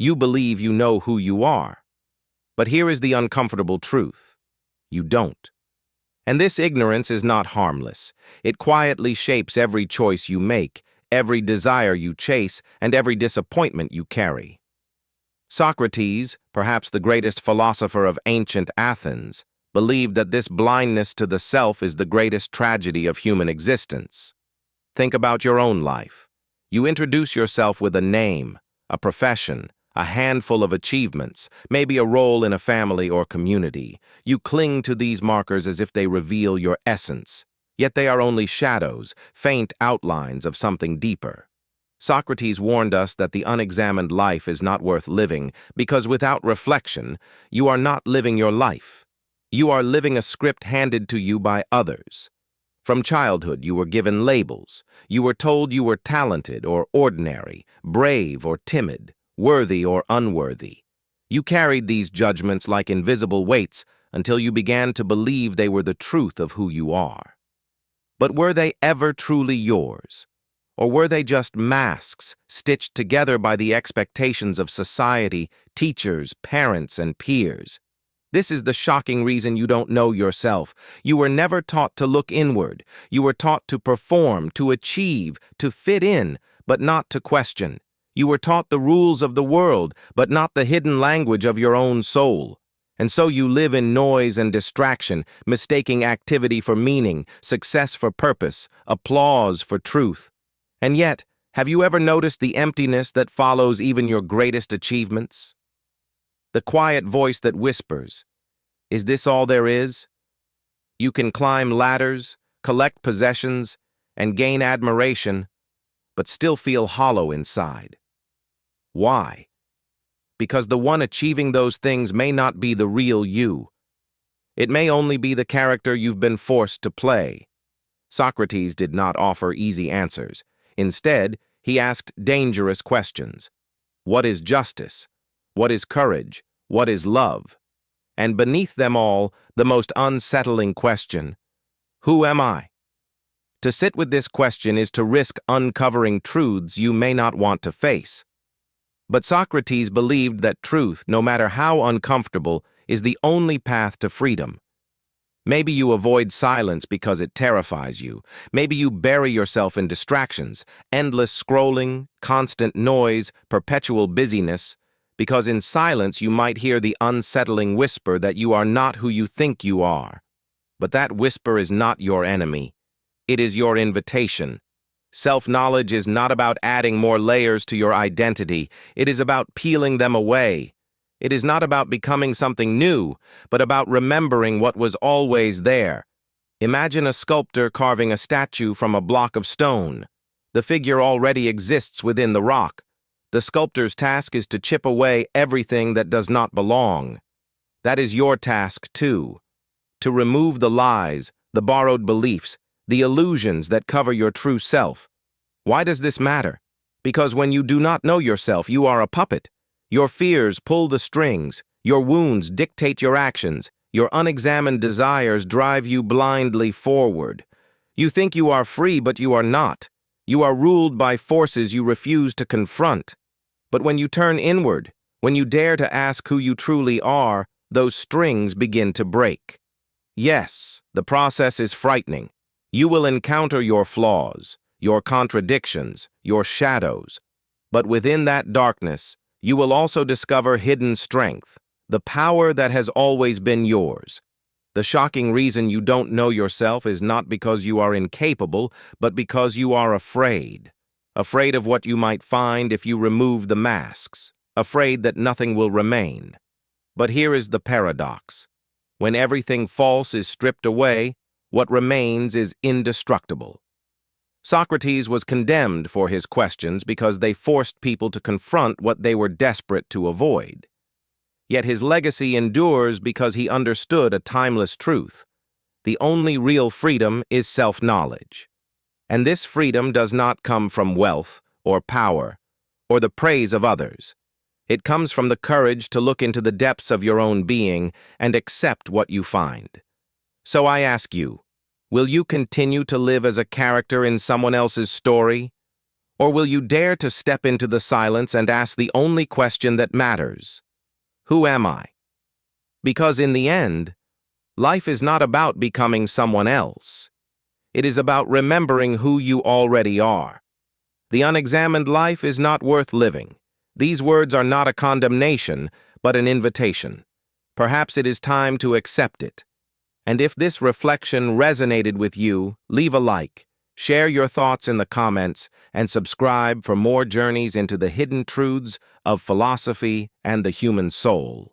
You believe you know who you are. But here is the uncomfortable truth. You don't. And this ignorance is not harmless. It quietly shapes every choice you make, every desire you chase, and every disappointment you carry. Socrates, perhaps the greatest philosopher of ancient Athens, believed that this blindness to the self is the greatest tragedy of human existence. Think about your own life. You introduce yourself with a name, a profession, a handful of achievements, maybe a role in a family or community. You cling to these markers as if they reveal your essence, yet they are only shadows, faint outlines of something deeper. Socrates warned us that the unexamined life is not worth living because without reflection, you are not living your life. You are living a script handed to you by others. From childhood, you were given labels. You were told you were talented or ordinary, brave or timid, worthy or unworthy. You carried these judgments like invisible weights until you began to believe they were the truth of who you are. But were they ever truly yours? Or were they just masks stitched together by the expectations of society, teachers, parents, and peers? This is the shocking reason you don't know yourself. You were never taught to look inward. You were taught to perform, to achieve, to fit in, but not to question. You were taught the rules of the world, but not the hidden language of your own soul. And so you live in noise and distraction, mistaking activity for meaning, success for purpose, applause for truth. And yet, have you ever noticed the emptiness that follows even your greatest achievements? The quiet voice that whispers, "Is this all there is?" You can climb ladders, collect possessions, and gain admiration, but still feel hollow inside. Why? Because the one achieving those things may not be the real you. It may only be the character you've been forced to play. Socrates did not offer easy answers. Instead, he asked dangerous questions. What is justice? What is courage? What is love? And beneath them all, the most unsettling question, who am I? To sit with this question is to risk uncovering truths you may not want to face. But Socrates believed that truth, no matter how uncomfortable, is the only path to freedom. Maybe you avoid silence because it terrifies you. Maybe you bury yourself in distractions, endless scrolling, constant noise, perpetual busyness, because in silence you might hear the unsettling whisper that you are not who you think you are. But that whisper is not your enemy. It is your invitation. Self-knowledge is not about adding more layers to your identity. It is about peeling them away. It is not about becoming something new, but about remembering what was always there. Imagine a sculptor carving a statue from a block of stone. The figure already exists within the rock. The sculptor's task is to chip away everything that does not belong. That is your task, too. To remove the lies, the borrowed beliefs, the illusions that cover your true self. Why does this matter? Because when you do not know yourself, you are a puppet. Your fears pull the strings, your wounds dictate your actions, your unexamined desires drive you blindly forward. You think you are free, but you are not. You are ruled by forces you refuse to confront. But when you turn inward, when you dare to ask who you truly are, those strings begin to break. Yes, the process is frightening. You will encounter your flaws, your contradictions, your shadows. But within that darkness, you will also discover hidden strength, the power that has always been yours. The shocking reason you don't know yourself is not because you are incapable, but because you are afraid. Afraid of what you might find if you remove the masks. Afraid that nothing will remain. But here is the paradox. When everything false is stripped away, what remains is indestructible. Socrates was condemned for his questions because they forced people to confront what they were desperate to avoid. Yet his legacy endures because he understood a timeless truth. The only real freedom is self-knowledge. And this freedom does not come from wealth or power or the praise of others. It comes from the courage to look into the depths of your own being and accept what you find. So I ask you, will you continue to live as a character in someone else's story? Or will you dare to step into the silence and ask the only question that matters? Who am I? Because in the end, life is not about becoming someone else. It is about remembering who you already are. The unexamined life is not worth living. These words are not a condemnation, but an invitation. Perhaps it is time to accept it. And if this reflection resonated with you, leave a like, share your thoughts in the comments, and subscribe for more journeys into the hidden truths of philosophy and the human soul.